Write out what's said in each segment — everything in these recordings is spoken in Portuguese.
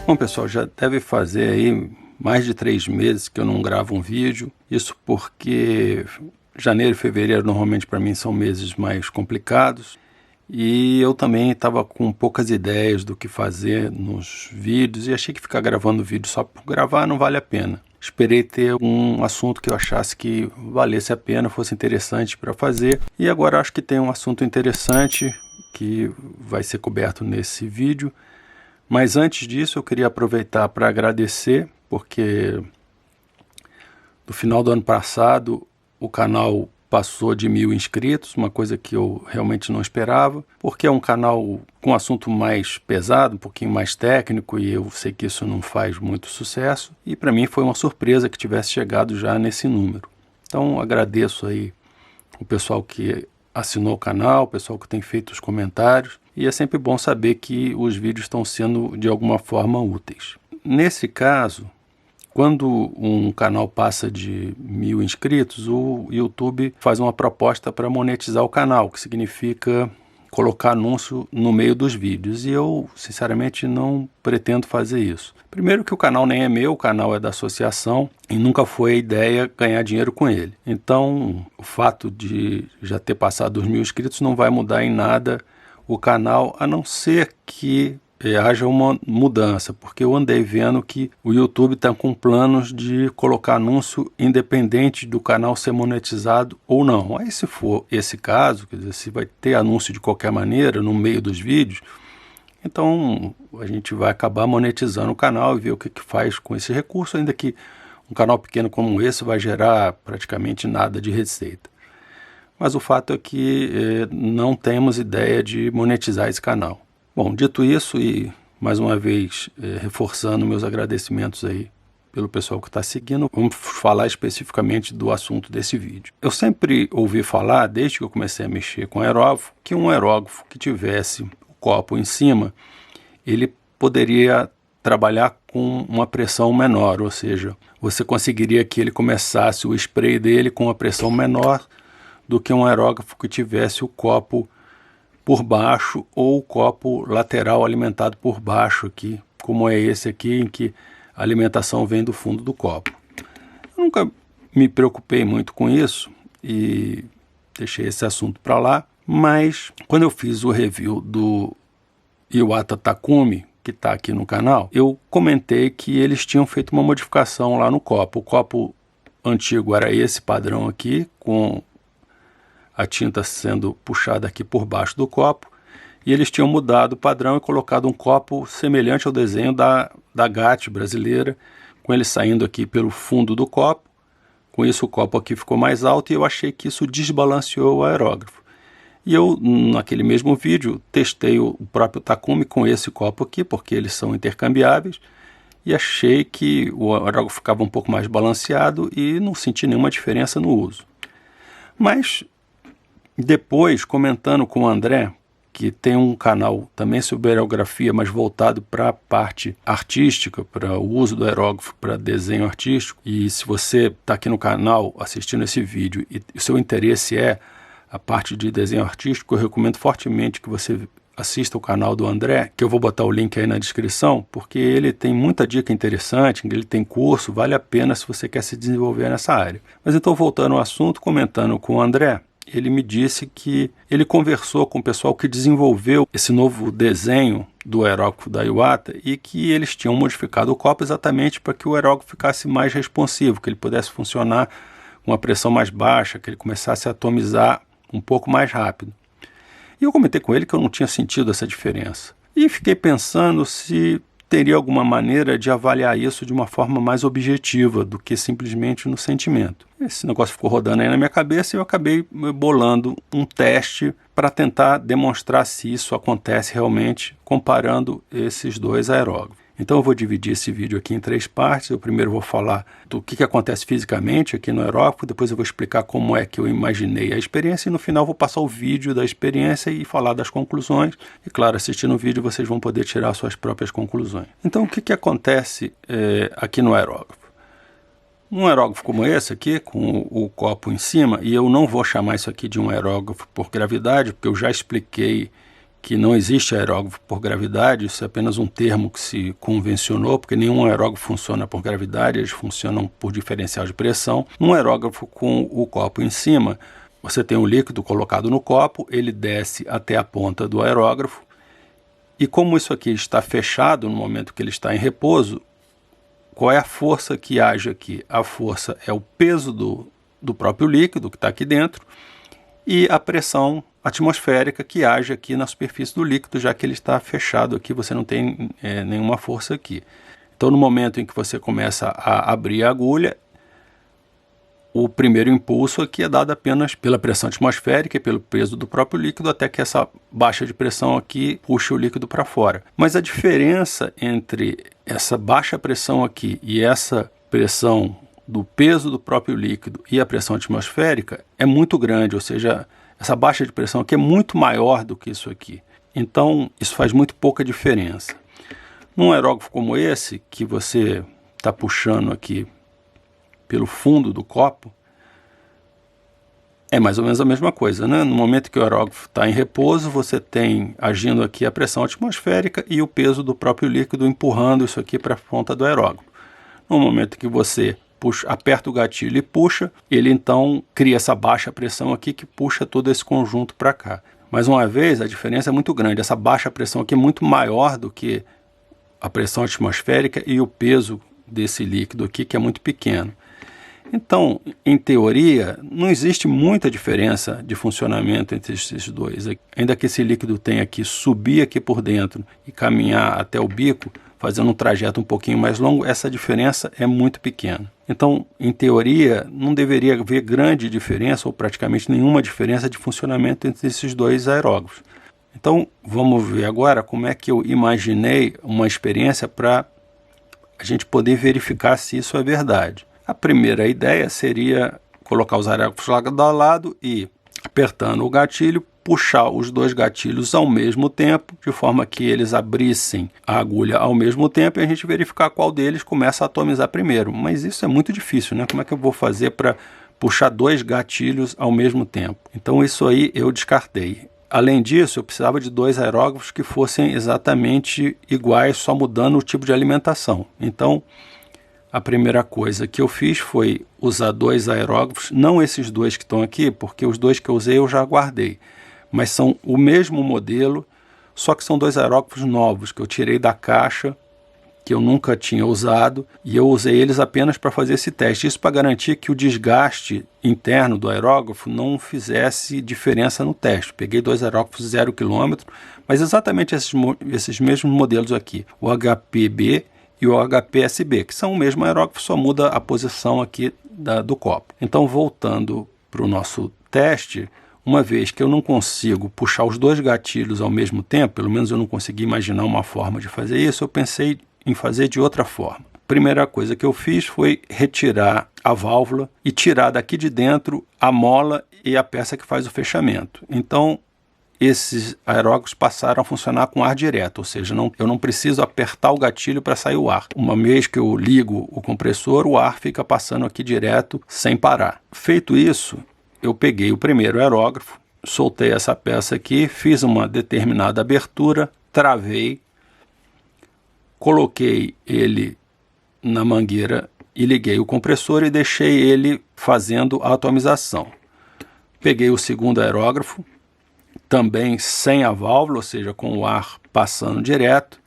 Bom, pessoal, já deve fazer aí mais de 3 meses que eu não gravo um vídeo. Isso porque janeiro e fevereiro normalmente para mim são meses mais complicados. E eu também estava com poucas ideias do que fazer nos vídeos e achei que ficar gravando vídeo só por gravar não vale a pena. Esperei ter um assunto que eu achasse que valesse a pena, fosse interessante para fazer. E agora acho que tem um assunto interessante que vai ser coberto nesse vídeo. Mas antes disso eu queria aproveitar para agradecer, porque no final do ano passado o canal passou de 1.000 inscritos, uma coisa que eu realmente não esperava, porque é um canal com assunto mais pesado, um pouquinho mais técnico, e eu sei que isso não faz muito sucesso, e para mim foi uma surpresa que tivesse chegado já nesse número. Então agradeço aí o pessoal que assinou o canal, o pessoal que tem feito os comentários, e é sempre bom saber que os vídeos estão sendo de alguma forma úteis. Nesse caso, quando um canal passa de 1.000 inscritos, o YouTube faz uma proposta para monetizar o canal, que significa colocar anúncio no meio dos vídeos, e eu sinceramente não pretendo fazer isso. Primeiro que o canal nem é meu, o canal é da associação e nunca foi a ideia ganhar dinheiro com ele. Então o fato de já ter passado os 1.000 inscritos não vai mudar em nada o canal, a não ser que haja uma mudança, porque eu andei vendo que o YouTube está com planos de colocar anúncio independente do canal ser monetizado ou não. Aí se for esse caso, quer dizer, se vai ter anúncio de qualquer maneira no meio dos vídeos, então a gente vai acabar monetizando o canal e ver o que faz com esse recurso, ainda que um canal pequeno como esse vai gerar praticamente nada de receita. Mas o fato é que não temos ideia de monetizar esse canal. Bom, dito isso, e mais uma vez reforçando meus agradecimentos aí pelo pessoal que está seguindo, vamos falar especificamente do assunto desse vídeo. Eu sempre ouvi falar, desde que eu comecei a mexer com aerógrafo, que um aerógrafo que tivesse o copo em cima, ele poderia trabalhar com uma pressão menor, ou seja, você conseguiria que ele começasse o spray dele com uma pressão menor do que um aerógrafo que tivesse o copo por baixo ou o copo lateral alimentado por baixo aqui, como é esse aqui, em que a alimentação vem do fundo do copo. Eu nunca me preocupei muito com isso e deixei esse assunto para lá, mas quando eu fiz o review do Iwata Takumi, que está aqui no canal, eu comentei que eles tinham feito uma modificação lá no copo. O copo antigo era esse padrão aqui, com a tinta sendo puxada aqui por baixo do copo, e eles tinham mudado o padrão e colocado um copo semelhante ao desenho da GAT brasileira, com ele saindo aqui pelo fundo do copo. Com isso o copo aqui ficou mais alto e eu achei que isso desbalanceou o aerógrafo. E eu, naquele mesmo vídeo, testei o próprio Takumi com esse copo aqui, porque eles são intercambiáveis, e achei que o aerógrafo ficava um pouco mais balanceado e não senti nenhuma diferença no uso. Mas depois, comentando com o André, que tem um canal também sobre aerografia, mas voltado para a parte artística, para o uso do aerógrafo para desenho artístico, e se você está aqui no canal assistindo esse vídeo e o seu interesse é a parte de desenho artístico, eu recomendo fortemente que você assista o canal do André, que eu vou botar o link aí na descrição, porque ele tem muita dica interessante, ele tem curso, vale a pena se você quer se desenvolver nessa área. Mas então, voltando ao assunto, comentando com o André, ele me disse que ele conversou com o pessoal que desenvolveu esse novo desenho do aerógrafo da Iwata e que eles tinham modificado o copo exatamente para que o aerógrafo ficasse mais responsivo, que ele pudesse funcionar com uma pressão mais baixa, que ele começasse a atomizar um pouco mais rápido. E eu comentei com ele que eu não tinha sentido essa diferença. E fiquei pensando se teria alguma maneira de avaliar isso de uma forma mais objetiva do que simplesmente no sentimento. Esse negócio ficou rodando aí na minha cabeça e eu acabei bolando um teste para tentar demonstrar se isso acontece realmente comparando esses dois aerógrafos. Então eu vou dividir esse vídeo aqui em 3 partes. Eu primeiro vou falar do que acontece fisicamente aqui no aerógrafo, depois eu vou explicar como é que eu imaginei a experiência e no final vou passar o vídeo da experiência e falar das conclusões. E claro, assistindo o vídeo vocês vão poder tirar suas próprias conclusões. Então o que acontece aqui no aerógrafo? Um aerógrafo como esse aqui, com o copo em cima, e eu não vou chamar isso aqui de um aerógrafo por gravidade, porque eu já expliquei que não existe aerógrafo por gravidade, isso é apenas um termo que se convencionou, porque nenhum aerógrafo funciona por gravidade, eles funcionam por diferencial de pressão. Num aerógrafo com o copo em cima, você tem um líquido colocado no copo, ele desce até a ponta do aerógrafo, e como isso aqui está fechado no momento que ele está em repouso, qual é a força que age aqui? A força é o peso do próprio líquido que está aqui dentro e a pressão atmosférica que age aqui na superfície do líquido, já que ele está fechado aqui, você não tem nenhuma força aqui. Então, no momento em que você começa a abrir a agulha, o primeiro impulso aqui é dado apenas pela pressão atmosférica e pelo peso do próprio líquido, até que essa baixa de pressão aqui puxe o líquido para fora. Mas a diferença entre essa baixa pressão aqui e essa pressão do peso do próprio líquido e a pressão atmosférica é muito grande, ou seja, essa baixa de pressão aqui é muito maior do que isso aqui. Então, isso faz muito pouca diferença. Num aerógrafo como esse, que você está puxando aqui pelo fundo do copo, é mais ou menos a mesma coisa, né? No momento que o aerógrafo está em repouso, você tem agindo aqui a pressão atmosférica e o peso do próprio líquido empurrando isso aqui para a ponta do aerógrafo. No momento que você aperta o gatilho e puxa, ele então cria essa baixa pressão aqui que puxa todo esse conjunto para cá. Mais uma vez, a diferença é muito grande. Essa baixa pressão aqui é muito maior do que a pressão atmosférica e o peso desse líquido aqui, que é muito pequeno. Então, em teoria, não existe muita diferença de funcionamento entre esses dois. Ainda que esse líquido tenha que subir aqui por dentro e caminhar até o bico, fazendo um trajeto um pouquinho mais longo, essa diferença é muito pequena. Então, em teoria, não deveria haver grande diferença ou praticamente nenhuma diferença de funcionamento entre esses dois aerógrafos. Então, vamos ver agora como é que eu imaginei uma experiência para a gente poder verificar se isso é verdade. A primeira ideia seria colocar os aerógrafos lado a lado e, apertando o gatilho, puxar os dois gatilhos ao mesmo tempo, de forma que eles abrissem a agulha ao mesmo tempo e a gente verificar qual deles começa a atomizar primeiro. Mas isso é muito difícil, né? Como é que eu vou fazer para puxar dois gatilhos ao mesmo tempo? Então isso aí eu descartei. Além disso, eu precisava de dois aerógrafos que fossem exatamente iguais, só mudando o tipo de alimentação. Então, a primeira coisa que eu fiz foi usar dois aerógrafos, não esses dois que estão aqui, porque os dois que eu usei eu já guardei, mas são o mesmo modelo, só que são dois aerógrafos novos, que eu tirei da caixa, que eu nunca tinha usado, e eu usei eles apenas para fazer esse teste. Isso para garantir que o desgaste interno do aerógrafo não fizesse diferença no teste. Peguei dois aerógrafos 0 km, mas exatamente esses mesmos modelos aqui, o HPB e o HPSB, que são o mesmo aerógrafo, só muda a posição aqui do copo. Então, voltando para o nosso teste, uma vez que eu não consigo puxar os dois gatilhos ao mesmo tempo, pelo menos eu não consegui imaginar uma forma de fazer isso, eu pensei em fazer de outra forma. A primeira coisa que eu fiz foi retirar a válvula e tirar daqui de dentro a mola e a peça que faz o fechamento. Então, esses aerógrafos passaram a funcionar com ar direto, ou seja, eu não preciso apertar o gatilho para sair o ar. Uma vez que eu ligo o compressor, o ar fica passando aqui direto sem parar. Feito isso, eu peguei o primeiro aerógrafo, soltei essa peça aqui, fiz uma determinada abertura, travei, coloquei ele na mangueira e liguei o compressor e deixei ele fazendo a atomização. Peguei o segundo aerógrafo, também sem a válvula, ou seja, com o ar passando direto.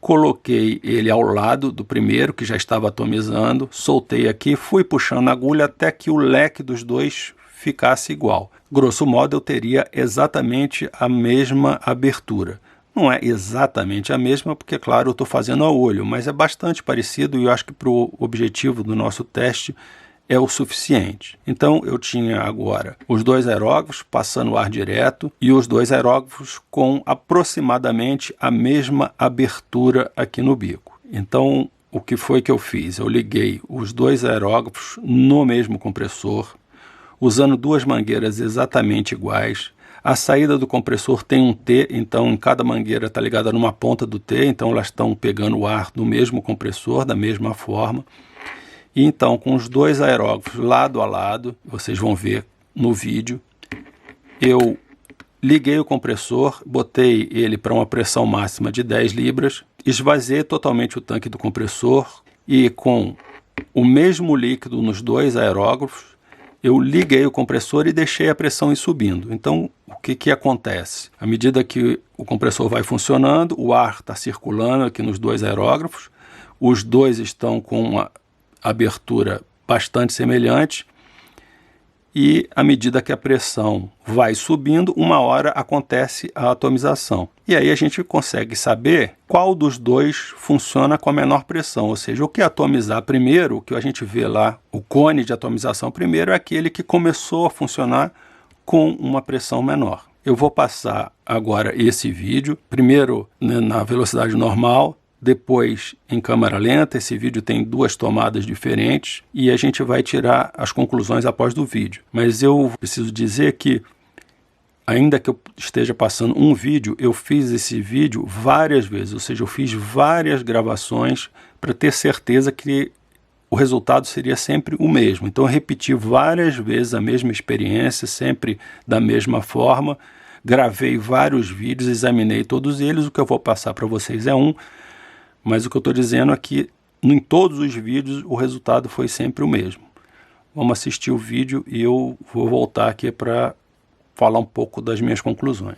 Coloquei ele ao lado do primeiro, que já estava atomizando, soltei aqui, fui puxando a agulha até que o leque dos dois ficasse igual. Grosso modo, eu teria exatamente a mesma abertura. Não é exatamente a mesma, porque, claro, eu estou fazendo a olho, mas é bastante parecido e eu acho que para o objetivo do nosso teste é o suficiente. Então eu tinha agora os dois aerógrafos passando o ar direto e os dois aerógrafos com aproximadamente a mesma abertura aqui no bico. Então o que foi que eu fiz? Eu liguei os dois aerógrafos no mesmo compressor, usando duas mangueiras exatamente iguais. A saída do compressor tem um T, então cada mangueira está ligada numa ponta do T, então elas estão pegando o ar no mesmo compressor, da mesma forma. E então, com os dois aerógrafos lado a lado, vocês vão ver no vídeo, eu liguei o compressor, botei ele para uma pressão máxima de 10 libras, esvaziei totalmente o tanque do compressor e com o mesmo líquido nos dois aerógrafos, eu liguei o compressor e deixei a pressão ir subindo. Então, o que acontece? À medida que o compressor vai funcionando, o ar está circulando aqui nos dois aerógrafos, os dois estão com uma abertura bastante semelhante, e à medida que a pressão vai subindo, uma hora acontece a atomização. E aí a gente consegue saber qual dos dois funciona com a menor pressão, ou seja, o que atomizar primeiro, o que a gente vê lá, o cone de atomização primeiro, é aquele que começou a funcionar com uma pressão menor. Eu vou passar agora esse vídeo, primeiro na velocidade normal, depois em câmera lenta. Esse vídeo tem duas tomadas diferentes e a gente vai tirar as conclusões após do vídeo. Mas eu preciso dizer que, ainda que eu esteja passando um vídeo, eu fiz esse vídeo várias vezes, ou seja, eu fiz várias gravações para ter certeza que o resultado seria sempre o mesmo. Então eu repeti várias vezes a mesma experiência, sempre da mesma forma, gravei vários vídeos, examinei todos eles. O que eu vou passar para vocês é um, mas o que eu estou dizendo é que em todos os vídeos o resultado foi sempre o mesmo. Vamos assistir o vídeo e eu vou voltar aqui para falar um pouco das minhas conclusões.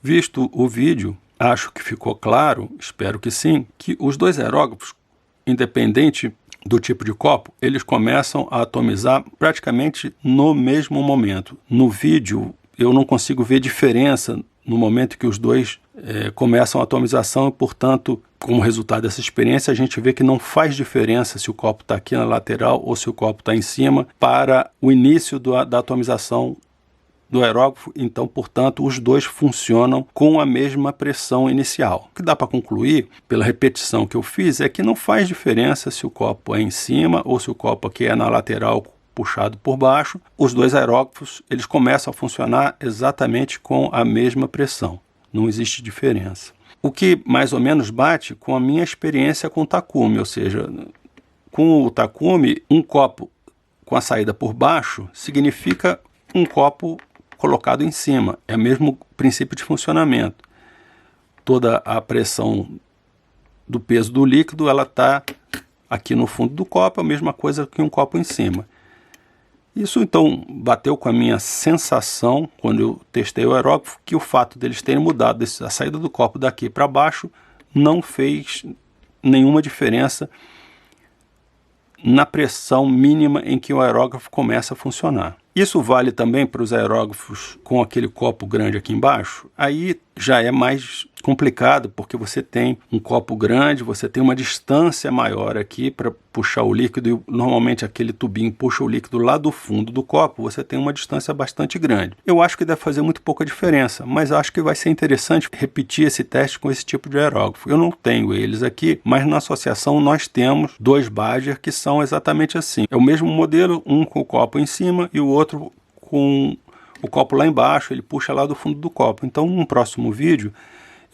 Visto o vídeo, acho que ficou claro, espero que sim, que os dois aerógrafos, independente do tipo de copo, eles começam a atomizar praticamente no mesmo momento. No vídeo, eu não consigo ver diferença no momento que os dois começam a atomização e, portanto, como resultado dessa experiência, a gente vê que não faz diferença se o copo está aqui na lateral ou se o copo está em cima para o início da atomização do aerógrafo. Então, portanto, os dois funcionam com a mesma pressão inicial. O que dá para concluir, pela repetição que eu fiz, é que não faz diferença se o copo é em cima ou se o copo aqui é na lateral puxado por baixo. Os dois aerógrafos, eles começam a funcionar exatamente com a mesma pressão. Não existe diferença. O que mais ou menos bate com a minha experiência com o Takumi, ou seja, com o Takumi, um copo com a saída por baixo significa um copo colocado em cima. É o mesmo princípio de funcionamento. Toda a pressão do peso do líquido, ela está aqui no fundo do copo, é a mesma coisa que um copo em cima. Isso então bateu com a minha sensação quando eu testei o aerógrafo, que o fato deles terem mudado a saída do copo daqui para baixo não fez nenhuma diferença na pressão mínima em que o aerógrafo começa a funcionar. Isso vale também para os aerógrafos com aquele copo grande aqui embaixo. Aí já é mais complicado porque você tem um copo grande, você tem uma distância maior aqui para puxar o líquido e normalmente aquele tubinho puxa o líquido lá do fundo do copo, você tem uma distância bastante grande. Eu acho que deve fazer muito pouca diferença, mas acho que vai ser interessante repetir esse teste com esse tipo de aerógrafo. Eu não tenho eles aqui, mas na associação nós temos 2 Badger que são exatamente assim. É o mesmo modelo, um com o copo em cima e o outro com o copo lá embaixo, ele puxa lá do fundo do copo. Então, num próximo vídeo,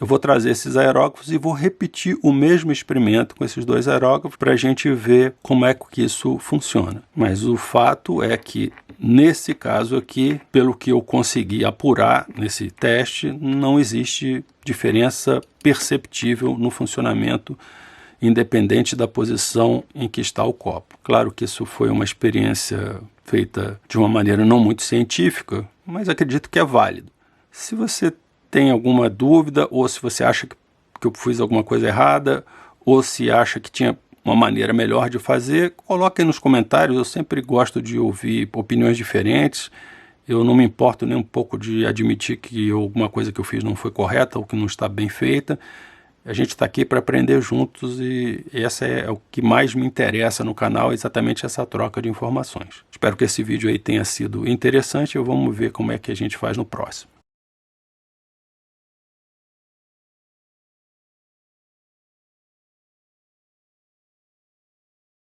eu vou trazer esses aerógrafos e vou repetir o mesmo experimento com esses 2 aerógrafos para a gente ver como é que isso funciona. Mas o fato é que, nesse caso aqui, pelo que eu consegui apurar nesse teste, não existe diferença perceptível no funcionamento independente da posição em que está o copo. Claro que isso foi uma experiência feita de uma maneira não muito científica, mas acredito que é válido. Se você tem alguma dúvida, ou se você acha que eu fiz alguma coisa errada, ou se acha que tinha uma maneira melhor de fazer, coloque aí nos comentários. Eu sempre gosto de ouvir opiniões diferentes. Eu não me importo nem um pouco de admitir que alguma coisa que eu fiz não foi correta ou que não está bem feita. A gente está aqui para aprender juntos e essa é o que mais me interessa no canal, exatamente essa troca de informações. Espero que esse vídeo aí tenha sido interessante e vamos ver como é que a gente faz no próximo.